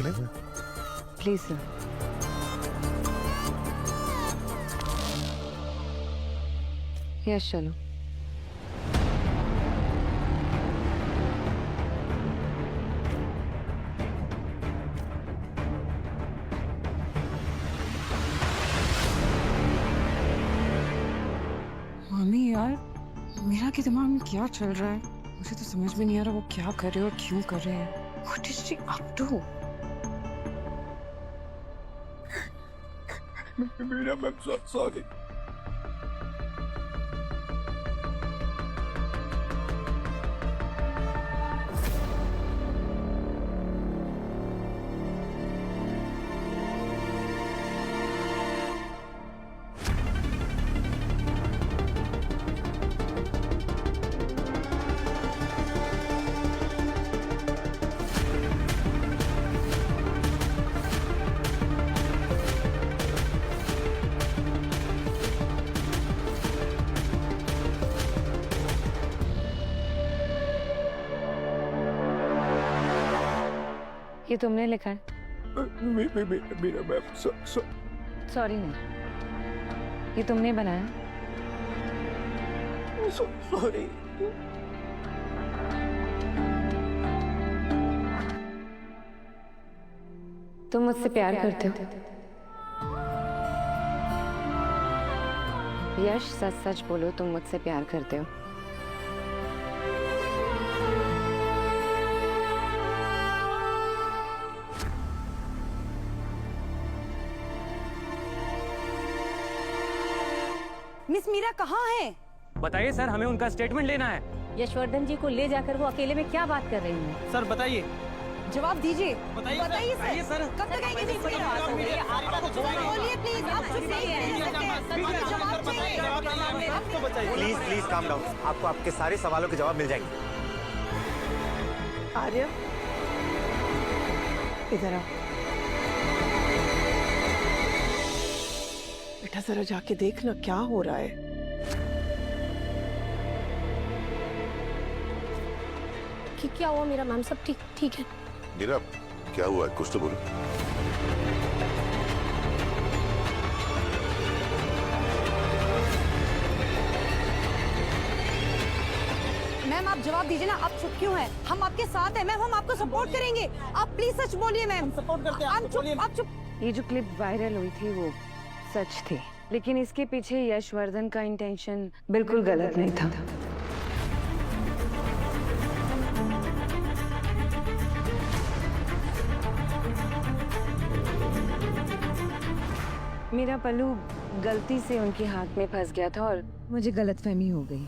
मुश्किल है। Please sir. Yes चलो। मामी यार, मेरा के दिमाग में क्या चल रहा है? मुझे तो समझ में नहीं आ रहा वो क्या कर रहे हैं और क्यों कर रहे हैं। What is she up to? Meera ma'am sorry. ये तुमने लिखा है? मीरा मैम सॉरी नहीं, ये तुमने बनाया? सॉरी। तुम मुझसे प्यार करते हो? यश सच सच बोलो, तुम मुझसे प्यार करते हो? मिस मीरा कहाँ है? बताइए सर, हमें उनका स्टेटमेंट लेना है। यशवर्धन जी को ले जाकर वो अकेले में क्या बात कर रही हैं? सर बताइए। जवाब दीजिए। बताइए सर। कब तक आएंगे मिस मीरा? बोलिए प्लीज, आप कुछ नहीं कह सकते। जवाब चाहिए। प्लीज प्लीज काम डाउन, आपको आपके सारे सवालों के जवाब मिल जाएंगे। आर्य, इधर आओ। बेटा जरा जाके देखना क्या हो रहा है। क्या हुआ मेरा मैम? सब ठीक है। मीरा क्या हुआ है, कुछ तो बोलो। मैम आप जवाब दीजिए ना, आप चुप क्यों हैं? हम आपके साथ हैं मैम, हम आपको सपोर्ट करेंगे। आप प्लीज सच बोलिए मैम। सपोर्ट करते हैं आप चुप। ये जो क्लिप वायरल हुई थी वो सच थी, लेकिन इसके पीछे यशवर्धन का इंटेंशन बिल्कुल गलत नहीं था। मेरा पल्लू गलती से उनके हाथ में फंस गया था और मुझे गलतफहमी हो गई।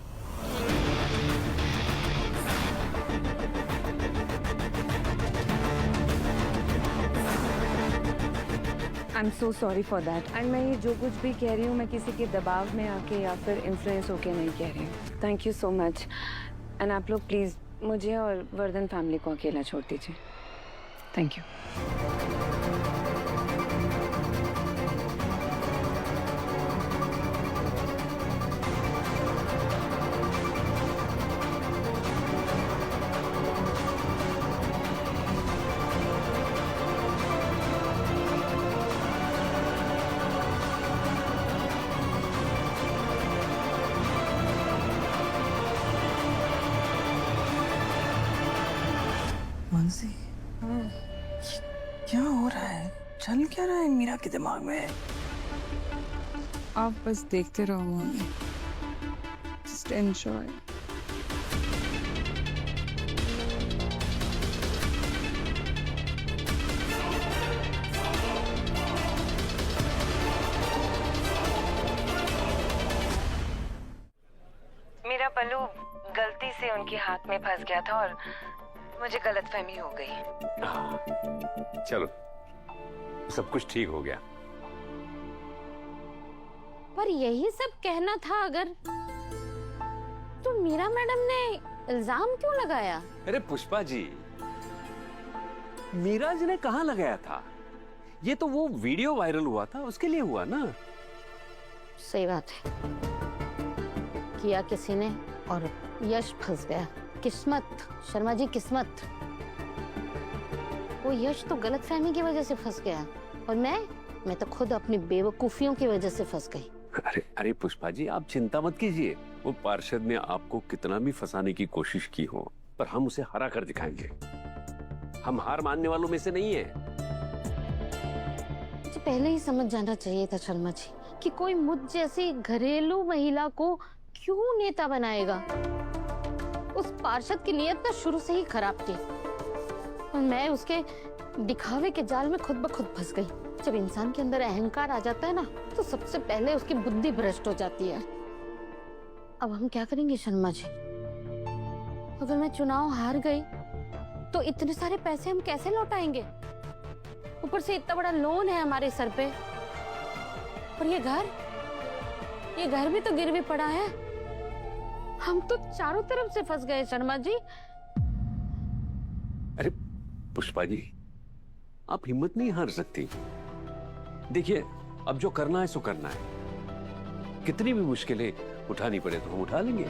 I am so sorry for that. And मैं ये जो कुछ भी कह रही हूँ मैं किसी के दबाव में आके या फिर इन्फ्लुएंस होके नहीं कह रही हूँ। Thank you so much. And आप लोग प्लीज़ मुझे और वर्धन फैमिली को अकेला छोड़ दीजिए। Thank you. मानसी, क्या हो रहा है? चल क्या रहा है मीरा के दिमाग में? आप बस देखते रहो मम्मी। Just enjoy. मेरा पल्लू गलती से उनके हाथ में फंस गया था और मुझे गलतफहमी हो गई। चलो सब कुछ ठीक हो गया। पर यही सब कहना था अगर, तो मीरा मैडम ने इल्जाम क्यों लगाया? अरे पुष्पा जी, मीरा जी ने कहाँ लगाया था? ये तो वो वीडियो वायरल हुआ था उसके लिए हुआ ना। सही बात है, किया किसी ने और यश फंस गया। किस्मत शर्मा जी, किस्मत। वो यश तो गलतफहमी की वजह से फंस गया और मैं तो खुद अपनी बेवकूफियों की वजह से फंस गई। अरे अरे पुष्पा जी, आप चिंता मत कीजिए। वो पार्षद ने आपको कितना भी फंसाने की कोशिश की हो, पर हम उसे हरा कर दिखाएंगे। हम हार मानने वालों में से नहीं है। मुझे पहले ही समझ जाना चाहिए था शर्मा जी कि कोई मुझ जैसी घरेलू महिला को क्यों नेता बनाएगा। उस पार्षद की नीयत तो शुरू से ही खराब थी और मैं उसके दिखावे के जाल में खुद ब खुद फंस गई। जब इंसान के अंदर अहंकार आ जाता है ना, तो सबसे पहले उसकी बुद्धि भ्रष्ट हो जाती है। अब हम क्या करेंगे शर्मा जी? अगर मैं चुनाव हार गई तो इतने सारे पैसे हम कैसे लौटाएंगे? ऊपर से इतना बड़ा लोन है हमारे सर पे, और ये घर भी तो गिरवी पड़ा है। हम तो चारों तरफ से फंस गए शर्मा जी। अरे पुष्पा जी, आप हिम्मत नहीं हार सकती। देखिए, अब जो करना है सो करना है। कितनी भी मुश्किलें उठानी पड़े तो हम उठा लेंगे।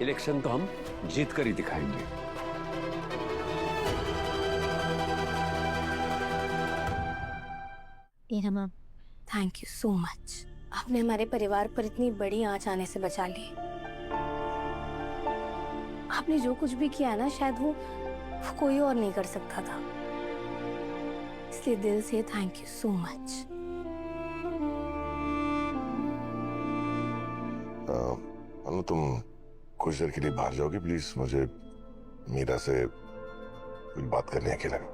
इलेक्शन तो हम जीत कर ही दिखाएंगे। Meera ma'am, thank you so much. आपने हमारे परिवार पर इतनी बड़ी आंच आने से बचा ली। आपने जो कुछ भी किया ना, शायद वो कोई और नहीं कर सकता था। इसलिए दिल से थैंक यू सो मच। अनु, तुम कुछ देर के लिए बाहर जाओगे प्लीज? मुझे मीरा से कुछ बात करनी है अकेले में।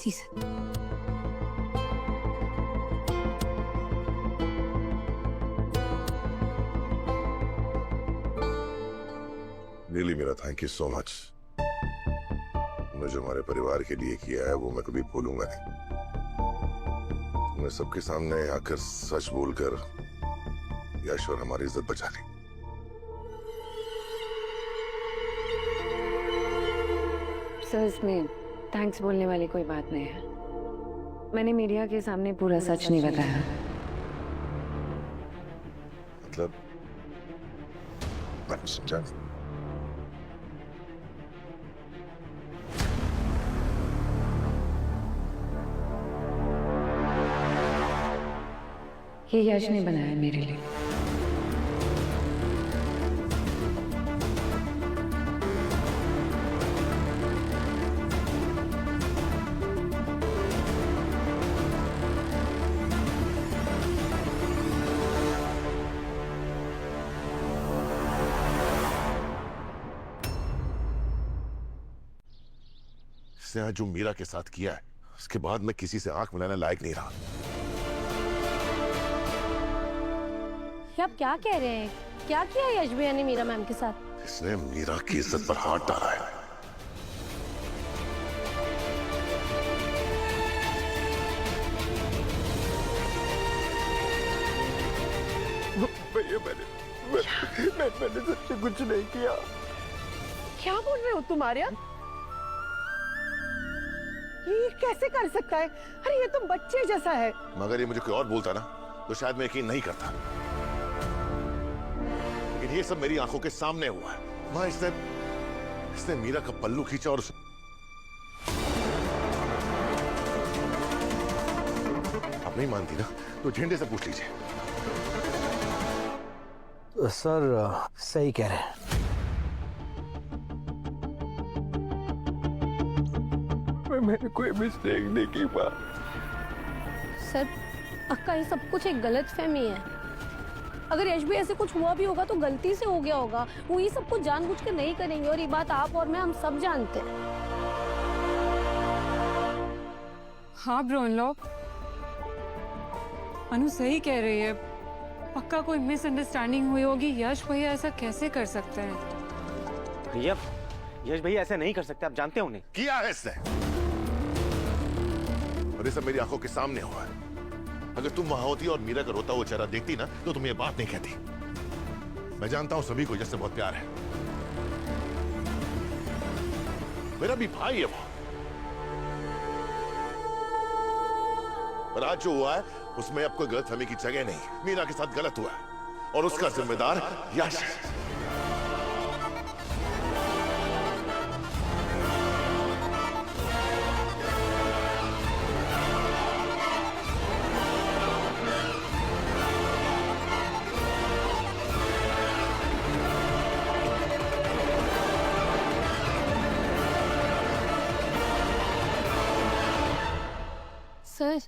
जी sir. Really Meera, thank you so much. तुमने जो हमारे परिवार के लिए किया है वो मैं कभी भूलूंगा नहीं। तुमने सबके सामने आकर सच बोलकर यश और हमारी इज्जत बचा ली। सर, इसमें थैंक्स बोलने वाली कोई बात नहीं है। मैंने मीडिया के सामने पूरा सच नहीं बताया। मतलब मैं समझा। ये यश ने बनाया मेरे लिए। इसने आज जो मीरा के साथ किया है, उसके बाद मैं किसी से आंख मिलाने लायक नहीं रहा। ये आप क्या कह रहे हैं? क्या किया यश भैया ने मीरा मैम के साथ? इसने मीरा की इज्जत पर हाथ डाला है। भैया, मैंने सच्ची कुछ नहीं किया। क्या बोल रहे हो तुम आर्या? ये कैसे कर सकता है? अरे ये तो बच्चे जैसा है। मगर ये मुझे कोई और बोलता ना तो शायद मैं यकीन नहीं करता, लेकिन ये सब मेरी आंखों के सामने हुआ है। मां, इसने मीरा का पल्लू खींचा और आप नहीं मानती ना तो झंडे से पूछ लीजिए। सर सही कह रहे हैं। मैंने कोई मिस्टेक नहीं की माँ। सर, अक्का, ये सब कुछ एक गलत फहमी है। अगर यश भी ऐसे कुछ हुआ भी होगा तो गलती से हो गया होगा। वो ये सब कुछ जानबूझ के नहीं करेंगे, और ये बात आप और मैं हम सब जानते हैं। हाँ ब्रोनलॉ, अनु सही कह रही है। पक्का कोई मिसअंडरस्टैंडिंग हुई होगी। यश भैया ऐसा कैसे कर सकते हैं? भैया, यश भैया ऐसे नहीं कर सकते, आप जानते हैं उन्हें। किया है इसने, और ये सब मेरी आंखों के सामने हुआ है। अगर तुम वहां होती और मीरा का रोता हुआ चेहरा देखती ना तो तुम ये बात नहीं कहती। मैं जानता हूं सभी को यश से बहुत प्यार है, मेरा भी भाई है वो। पर आज जो हुआ है उसमें अब कोई गलतफहमी की जगह नहीं। मीरा के साथ गलत हुआ है और उसका जिम्मेदार यश है। सर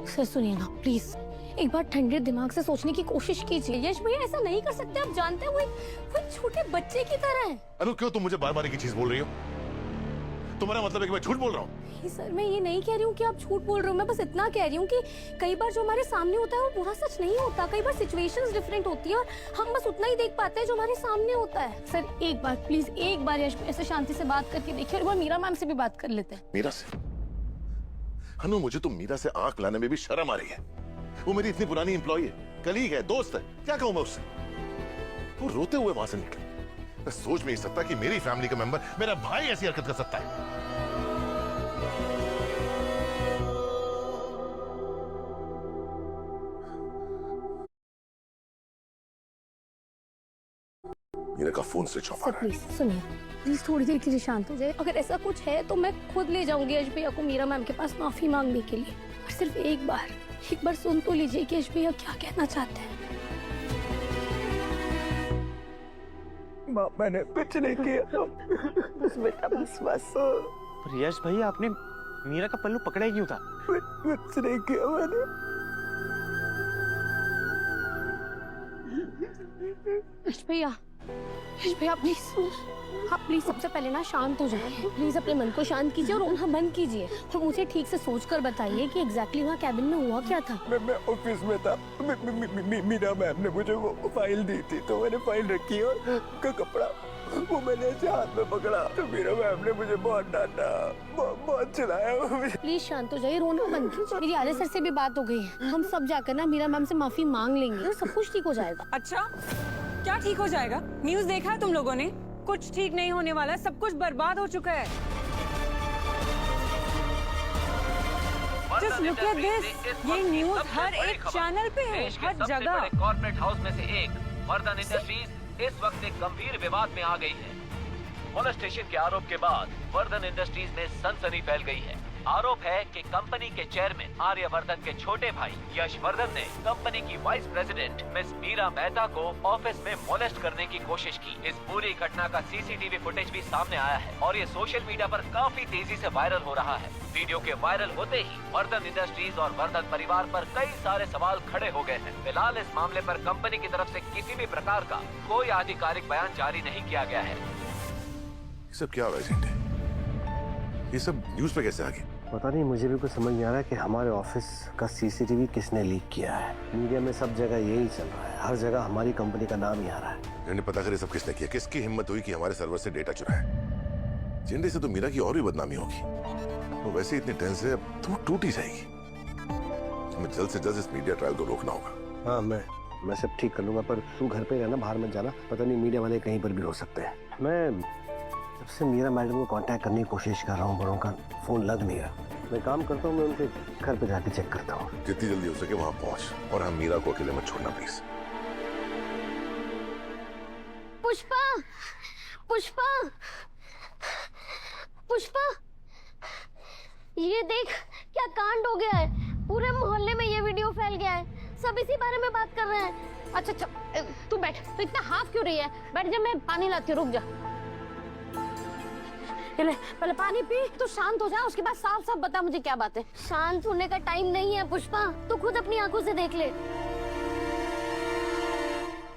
सर सुनिए ना प्लीज, एक बार ठंडे दिमाग से सोचने की कोशिश कीजिए। यश भैया ऐसा नहीं कर सकते, आप जानते हैं वो छोटे बच्चे की तरह है। अनु क्यों तुम मुझे बार बार एक ही चीज बोल रही हो? तुम्हारा मतलब है कि मैं झूठ बोल रहा हूँ? नहीं सर, मैं ये नहीं कह रही हूँ कि आप झूठ बोल रहे हो, मैं बस इतना कह रही हूँ कि कई बार जो हमारे सामने होता है वो पूरा सच नहीं होता। कई बार सिचुएशंस डिफरेंट होती है और हम बस उतना ही देख पाते हैं जो हमारे सामने होता है। सर एक बार प्लीज, एक बार यश ऐसे शांति से बात करके देखिए, और एक बार मीरा मैम से भी बात कर लेते हैं। मीरा से? अनु मुझे तो मीरा से आंख लाने में भी शर्म आ रही है। वो मेरी इतनी पुरानी एम्प्लॉई है, कलीग है, दोस्त है, क्या कहूं मैं उससे? वो रोते हुए वहां से निकले। मैं सोच भी नहीं सकता कि मेरी फैमिली का मेंबर, मेरा भाई ऐसी हरकत कर सकता है। मीरा का फोन स्विच ऑफ आ सर रहा है। प्लीज सुनिए, प्लीज थोड़ी देर के लिए शांत हो जाए। अगर ऐसा कुछ है तो मैं खुद ले जाऊंगी यश भैया को मीरा मैम के पास माफी मांगने के लिए। और सिर्फ एक बार सुन तो लीजिए कि यश भैया क्या कहना चाहते हैं। माँ मैंने कुछ नहीं किया। बस बेटा बस बस। पर यश भैया आपने मीरा का पल्लू पकड़ा ही क्यों था? कुछ नहीं किया मैंने। यश भैया प्लीज सबसे पहले ना शांत हो जाइए। प्लीज अपने मन को शांत कीजिए और रोना बंद कीजिए और मुझे ठीक से सोचकर बताइए कि एग्जैक्टली वहाँ कैबिन में हुआ क्या था। मैं ऑफिस में था। मीरा मैम ने मुझे वो फाइल दी थी, तो मैंने फाइल रखी और का कपड़ा वो मैंने ऐसे हाथ में पकड़ा, तो मीरा मैम ने मुझे बहुत डांटा, बहुत चिल्लाया। प्लीज शांत हो जाइए, रोना बंद कीजिए। मेरी आले सर से भी बात हो गई है, हम सब जाकर ना मीरा मैम से माफी मांग लेंगे, सब कुछ ठीक हो जाएगा। अच्छा क्या ठीक हो जाएगा? न्यूज़ देखा है तुम लोगों ने? कुछ ठीक नहीं होने वाला, सब कुछ बर्बाद हो चुका है। Just look at this, ये न्यूज़ हर एक चैनल पे है, हर जगह। कॉर्पोरेट हाउस में से एक वर्धन इंडस्ट्रीज इस वक्त एक गंभीर विवाद में आ गई है। मोलेस्टेशन के आरोप के बाद वर्धन इंडस्ट्रीज में सनसनी फैल गई है। आरोप है कि कंपनी के चेयरमैन आर्यवर्धन के छोटे भाई यश वर्धन ने कंपनी की vice president miss Meera Mehta को ऑफिस में मोलेस्ट करने की कोशिश की। इस पूरी घटना का सीसीटीवी फुटेज भी सामने आया है और ये सोशल मीडिया पर काफी तेजी से वायरल हो रहा है। वीडियो के वायरल होते ही वर्धन इंडस्ट्रीज और वर्धन परिवार पर कई सारे सवाल खड़े हो गए हैं। फिलहाल इस मामले पर कंपनी की तरफ से किसी भी प्रकार का कोई आधिकारिक बयान जारी नहीं किया गया है। ये सब क्या हो रहा है? ये सब न्यूज़ पे कैसे आ गया? पता नहीं, मुझे भी कुछ समझ नहीं आ रहा है कि हमारे ऑफिस का सीसीटीवी किसने लीक किया है। मीडिया में सब जगह यही चल रहा है, हर जगह हमारी कंपनी का नाम ही आ रहा है। मैंने पता करे सब किसने किया, किसकी हिम्मत हुई कि हमारे सर्वर से डेटा चुराए। जिंदे से तो मीरा की और भी बदनामी होगी। वो वैसे इतनी टेंस है, अब तो टूट ही जाएगी। हमें जल्द से जल्द इस मीडिया ट्रायल को रोकना होगा। हाँ मैं सब ठीक कर लूंगा, पर तू घर पे रहना, बाहर मत जाना। पता नहीं मीडिया वाले कहीं पर भी हो सकते हैं। मैं जब से मीरा मैडम को कांटेक्ट करने की कोशिश कर रहा हूँ, पर उनका फोन लग नहीं रहा। मैं काम करता हूँ, मैं उनके घर पे जाके चेक करता हूँ। जितनी जल्दी हो सके वहां पहुंच, और हम मीरा को अकेले मत छोड़ना प्लीज। पुष्पा पुष्पा पुष्पा, ये देख क्या कांड हो गया है। पूरे मोहल्ले में ये वीडियो फैल गया है, सब इसी बारे में बात कर रहे हैं। अच्छा तू बैठ, तो इतना हाफ क्यों रही है? बैठ जा, मैं पानी लाती हूँ, रुक जा। ले पहले पानी पी, तो शांत हो जा, उसके बाद साफ साफ बता मुझे क्या बात है। शांत होने का टाइम नहीं है पुष्पा, तू खुद अपनी आंखों से देख ले।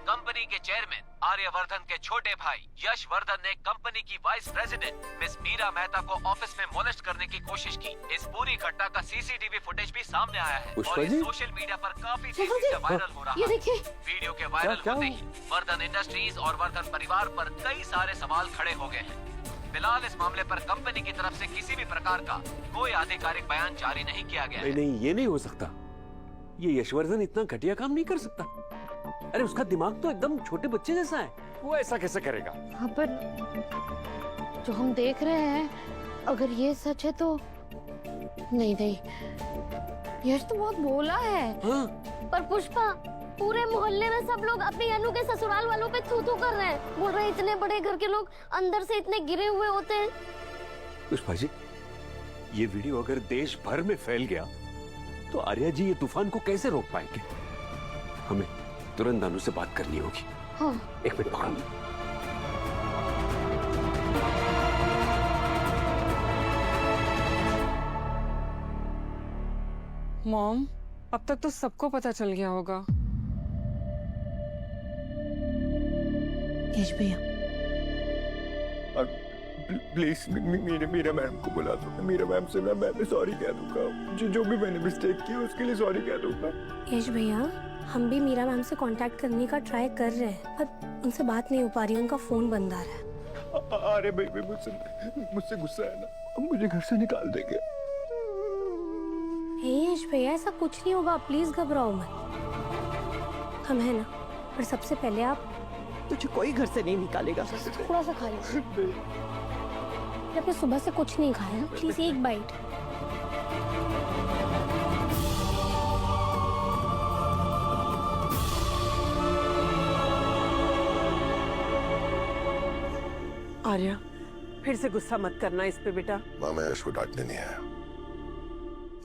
कंपनी के चेयरमैन आर्यवर्धन के छोटे भाई यश वर्धन ने कंपनी की vice president miss Meera Mehta को ऑफिस में मोलेस्ट करने की कोशिश की। इस पूरी घटना का सीसीटीवी फुटेज भी सामने आया है और ये सोशल मीडिया पर काफी तेजी से वायरल हो रहा है। ये देखिए, वीडियो के वायरल होते ही वर्धन इंडस्ट्रीज और वर्धन परिवार पर कई सारे सवाल खड़े हो गए हैं। फिलहाल इस मामले पर कंपनी की तरफ से किसी भी प्रकार का कोई आधिकारिक बयान जारी नहीं किया गया है। नहीं, ये नहीं हो सकता। ये यशवर्धन इतना घटिया काम नहीं कर सकता। अरे उसका दिमाग तो एकदम छोटे बच्चे जैसा है, वो ऐसा कैसे करेगा? हाँ, पर जो हम देख रहे हैं, अगर ये सच है तो नहीं, यश तो बहुत भोला है। हाँ? पर पुष्पा, पूरे मोहल्ले में सब लोग अपनी अनु के ससुराल वालों पे थू कर रहे हैं, बोल रहे हैं इतने बड़े घर के लोग अंदर से इतने गिरे हुए होते हैं। पुष्पा जी, ये वीडियो अगर देश भर में फैल गया तो आर्या जी ये तूफान को कैसे रोक पाएंगे? हमें तुरंत अनु से बात करनी होगी। हाँ। एक मिनट पकड़ो। मॉम, अब तक तो सबको पता चल गया होगा। यश भैया, प्लीज मीरा मैम को बुला दो। मीरा मैम से मैं सॉरी कह दूंगा, जो भी मैंने मिस्टेक की उसके लिए सॉरी कह दूंगा। यश भैया, हम भी मीरा मैम से कांटेक्ट करने का ट्राई कर रहे हैं, पर उनसे बात नहीं हो पा रही, उनका फोन बंद आ रहा है। अरे भाई मुझसे गुस्सा है ना, अब मुझे घर से निकाल देंगे। यश भैया, ऐसा कुछ नहीं होगा, प्लीज घबराओ मत, हम है ना। पर सबसे पहले आप तुझे कोई घर से नहीं निकालेगा। थोड़ा सा खा लीजिए, आपने सुबह से कुछ नहीं खाया ना, प्लीज एक बाइट। आर्या, फिर से गुस्सा मत करना इस पे बेटा। माँ, मैं यश को डांटने नहीं आया,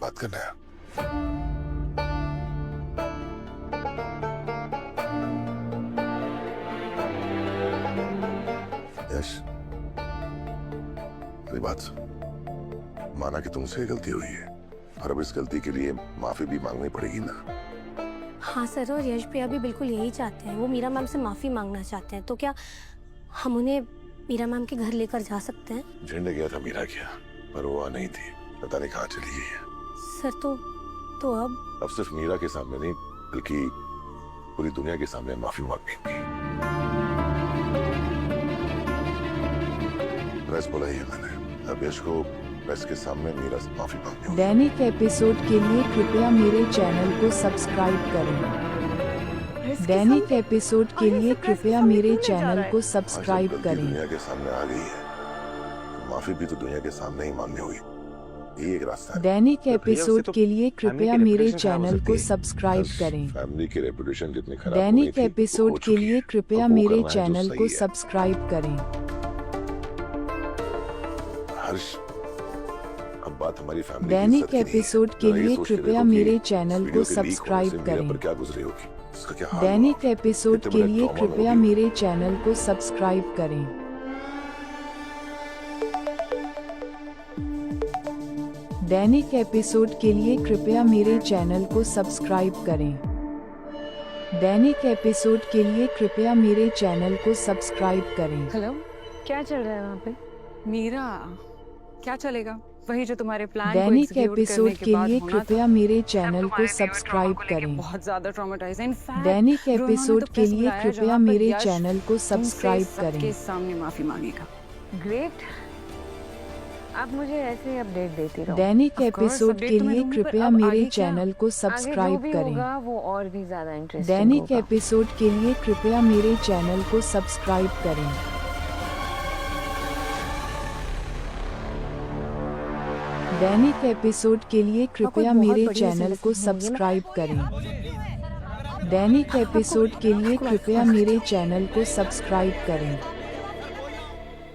बात करना है। यश, मेरी बात सुन। माना कि तुमसे गलती हुई है, और अब इस गलती के लिए माफी भी मांगनी पड़ेगी ना। हाँ सर, और यश भैया भी बिल्कुल यही चाहते हैं, वो मीरा मैम से माफी मांगना चाहते हैं। तो क्या हम उन्हें मीरा मैम के घर लेकर जा सकते हैं? झंडे गया था मीरा क्या, पर वो वहां नहीं थी, पता नहीं कहाँ चली गई है। सर तो अब सिर्फ मीरा के सामने नहीं, बल्कि पूरी दुनिया के सामने माफी मांगेंगी। प्रेस बोला ही है मैंने, अब यश को प्रेस के सामने मीरा से माफी मांगनी होगी। दैनिक एपिसोड के लिए कृपया मेरे चैनल को सब्सक्राइब करें। दैनिक एपिसोड के लिए कृपया मेरे चैनल को सब्सक्राइब करें। दुनिया के सामने आ गई है, तो माफी भी तो दुनिया के सामने ही मांगनी होगी, ये एक रास्ता है। दैनिक एपिसोड के लिए कृपया मेरे चैनल को सब्सक्राइब करें। फैमिली की रेपुटेशन जितनी खराब दैनिक एपिसोड के लिए कृपया मेरे चैनल को सब्सक्राइब करें। हर्ष, अब बात हमारी फैमिली दैनिक एपिसोड के लिए कृपया मेरे चैनल को सब्सक्राइब करें। क्या गुजरी होगी, उसका क्या हाल दैनिक एपिसोड के लिए कृपया मेरे चैनल को सब्सक्राइब करें। दैनिक एपिसोड के लिए कृपया मेरे चैनल को सब्सक्राइब करें। दैनिक एपिसोड के लिए कृपया मेरे चैनल को सब्सक्राइब करें। हेलो, क्या चल रहा है वहाँ पे? मीरा, क्या चलेगा? वही जो तुम्हारे प्लान दैनिक एपिसोड के लिए कृपया मेरे चैनल को सब्सक्राइब करें। बहुत ज्यादा ट्रॉमेटाइजिंग। दैनिक एपिसोड के लिए कृपया मेरे चैनल को सब्सक्राइब करें। सबके सामने माफी मांगेगा। ग्रेट, आप मुझे ऐसे ही अपडेट देती रहो। दैनिक एपिसोड के लिए कृपया मेरे चैनल को सब्सक्राइब करें। वो और भी ज्यादा इंटरेस्टिंग दैनिक एपिसोड के लिए कृपया मेरे चैनल को सब्सक्राइब करें। दैनिक एपिसोड के लिए कृपया मेरे चैनल को सब्सक्राइब करें। दैनिक एपिसोड के लिए कृपया मेरे चैनल को सब्सक्राइब करें।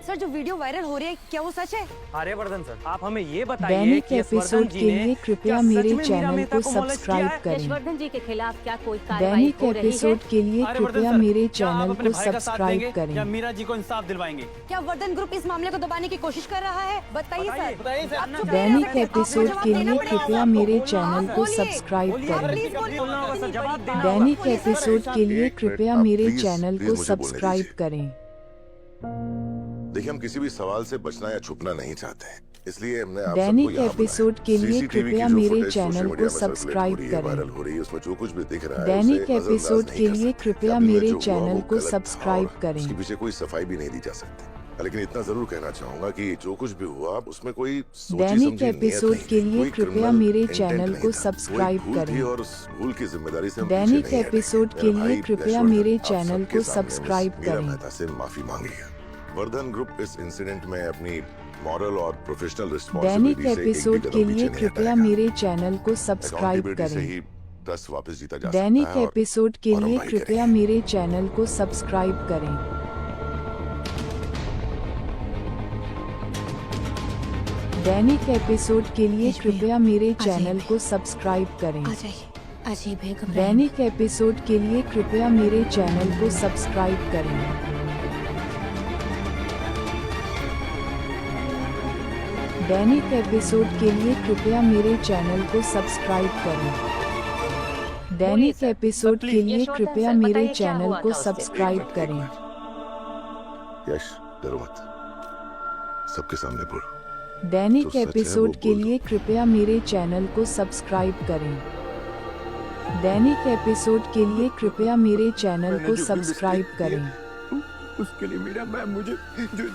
सर, जो वीडियो वायरल हो रही है, क्या वो सच है? आर्यवर्धन सर, आप हमें ये बताइए दैनिक कि इस एपिसोड वर्धन के जी ने लिए कृपया क्या मेरे सच में मीरा चैनल मेहता को मोलेस्ट सब्सक्राइब किया है? करें। यशवर्धन जी के खिलाफ क्या कोई कार्रवाई दैनिक हो रही है? एपिसोड के लिए आर्यवर्धन कृपया सर, मेरे क्या आप चैनल अपने को भाई का साथ सब्सक्राइब देंगे करें। या मीरा जी को इंसाफ दिलवाएंगे? क्या वर्धन ग्रुप इस मामले को दबाने की कोशिश कर रहा है? बताइए सर। बताइए सर। आप चुप दैनिक रहिए, एपिसोड आपको के जवाब लिए देना पड़ेगा कृपया सबको। मेरे आप चैनल को बोलिए। सब्सक्राइब बोलिए, करें। प्लीज बोलिए। बोलना होगा सर, जवाब देना दैनिक होगा। एपिसोड के लिए कृपया आप मेरे प्लीज- चैनल प्लीज को मुझे बोलने सब्सक्राइब दीजिए। करें। देखिए, हम किसी भी सवाल से बचना या छुपना नहीं चाहते हैं, इसलिए हमने आप दैनिक सबको यहाँ एपिसोड के लिए CCTV की कृपया जो मेरे footage चैनल सोशल को मीडिया में circulate सब्सक्राइब हो रही है, करें। वायरल हो रही है, उसमें जो कुछ भी दिख रहा है दैनिक उसे नजरअंदाज एपिसोड नहीं के कर लिए सकते। कृपया अभी में मेरे जो हुआ चैनल वो को गलत था सब्सक्राइब और करें। उसके पीछे कोई सफाई भी नहीं दी जा सकती, लेकिन इतना जरूर कहना चाहूंगा कि जो कुछ भी हुआ उसमें कोई सोची दैनिक समझी नीयत एपिसोड नहीं के थी, लिए कोई कृपया criminal मेरे intent चैनल नहीं को था। सब्सक्राइब कोई भूल थी करें। और उस भूल की जिम्मेदारी से हम दैनिक पीछे नहीं एपिसोड हटेंगे। के मेरा लिए भाई कृपया यशवर्धन मेरे आप चैनल सबके को सामने सब्सक्राइब मीरा करें। मेहता से माफी मांगी है। वर्धन ग्रुप इस इंसिडेंट में अपनी मॉरल और प्रोफेशनल दैनिक रिस्पांसिबिलिटी से एक भी एपिसोड कदम के पीछे लिए नहीं कृपया हटाएगा। मेरे चैनल को सब्सक्राइब Accountability से करें। ही ट्रस्ट वापस जीता जा सकता दैनिक है और एपिसोड के और हम लिए वही कृपया करेंगे। मेरे चैनल को सब्सक्राइब करें। दैनिक एपिसोड के लिए यश भैया, कृपया मेरे आ जाइए चैनल भैया। को सब्सक्राइब करें। आ जाइए भैया, घबराइए दैनिक एपिसोड के लिए कृपया मेरे चैनल को सब्सक्राइब करें। दैनिक एपिसोड के लिए कृपया मेरे चैनल को सब्सक्राइब करें। दैनिक एपिसोड के लिए कृपया मेरे चैनल को सब्सक्राइब करें। यश डरो मत, सबके सामने बोलो। दैनिक जो सच है वो एपिसोड के बोल दो। लिए कृपया मेरे चैनल को सब्सक्राइब करें। दैनिक एपिसोड के लिए कृपया मेरे चैनल मैंने को जो भी सब्सक्राइब mistake किया, करें। उसके लिए मीरा मैम मुझे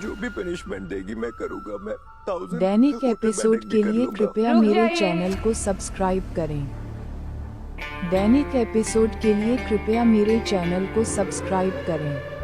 जो भी पनिशमेंट देगी मैं करूंगा। मैं 1000 दैनिक होटल एपिसोड मैनेज के भी कर लिए लूंगा। कृपया मेरे चैनल को सब्सक्राइब करें। दैनिक एपिसोड के लिए कृपया मेरे चैनल को सब्सक्राइब करें।